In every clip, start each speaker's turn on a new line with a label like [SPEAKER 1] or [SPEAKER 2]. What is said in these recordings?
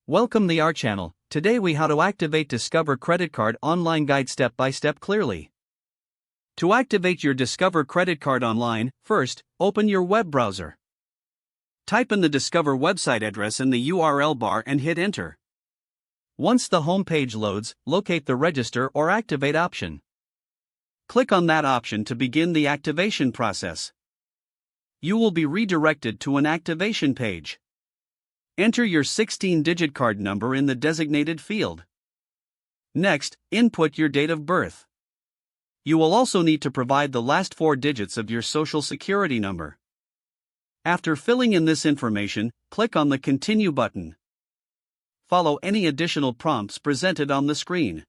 [SPEAKER 1] Welcome to our channel. Today we how to activate Discover Credit Card online guide step by step clearly. To activate your Discover Credit Card online, first, open your web browser. Type in the Discover website address in the URL bar and hit enter. Once the home page loads, locate the Register or Activate option. Click on that option to begin the activation process. You will be redirected to an activation page. Enter your 16-digit card number in the designated field. Next, input your date of birth. You will also need to provide the last 4 digits of your Social Security number. After filling in this information, click on the Continue button. Follow any additional prompts presented on the screen.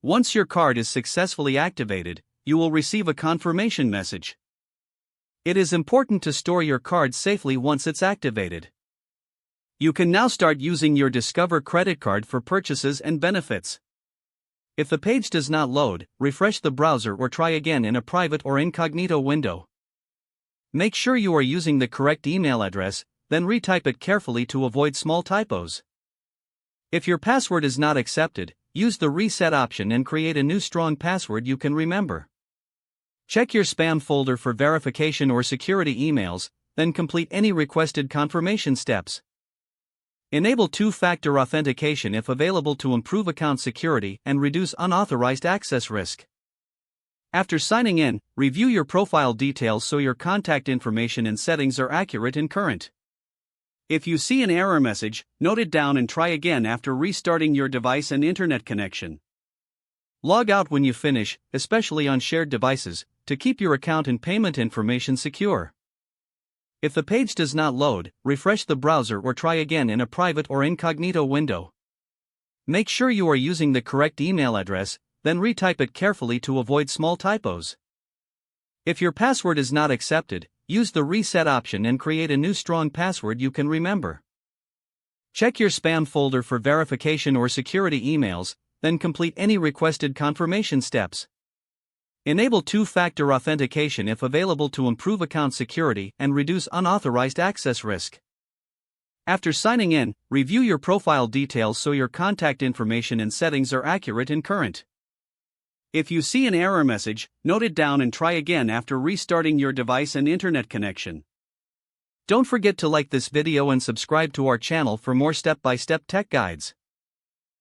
[SPEAKER 1] Once your card is successfully activated, you will receive a confirmation message. It is important to store your card safely once it's activated. You can now start using your Discover Credit Card for purchases and benefits. If the page does not load, refresh the browser or try again in a private or incognito window. Make sure you are using the correct email address, then retype it carefully to avoid small typos. If your password is not accepted, use the reset option and create a new strong password you can remember. Check your spam folder for verification or security emails, then complete any requested confirmation steps. Enable two-factor authentication if available to improve account security and reduce unauthorized access risk. After signing in, review your profile details so your contact information and settings are accurate and current. If you see an error message, note it down and try again after restarting your device and internet connection. Log out when you finish, especially on shared devices, to keep your account and payment information secure. If the page does not load, refresh the browser or try again in a private or incognito window. Make sure you are using the correct email address, then retype it carefully to avoid small typos. If your password is not accepted, use the reset option and create a new strong password you can remember. Check your spam folder for verification or security emails, then complete any requested confirmation steps. Enable two-factor authentication if available to improve account security and reduce unauthorized access risk. After signing in, review your profile details so your contact information and settings are accurate and current. If you see an error message, note it down and try again after restarting your device and internet connection. Don't forget to like this video and subscribe to our channel for more step-by-step tech guides.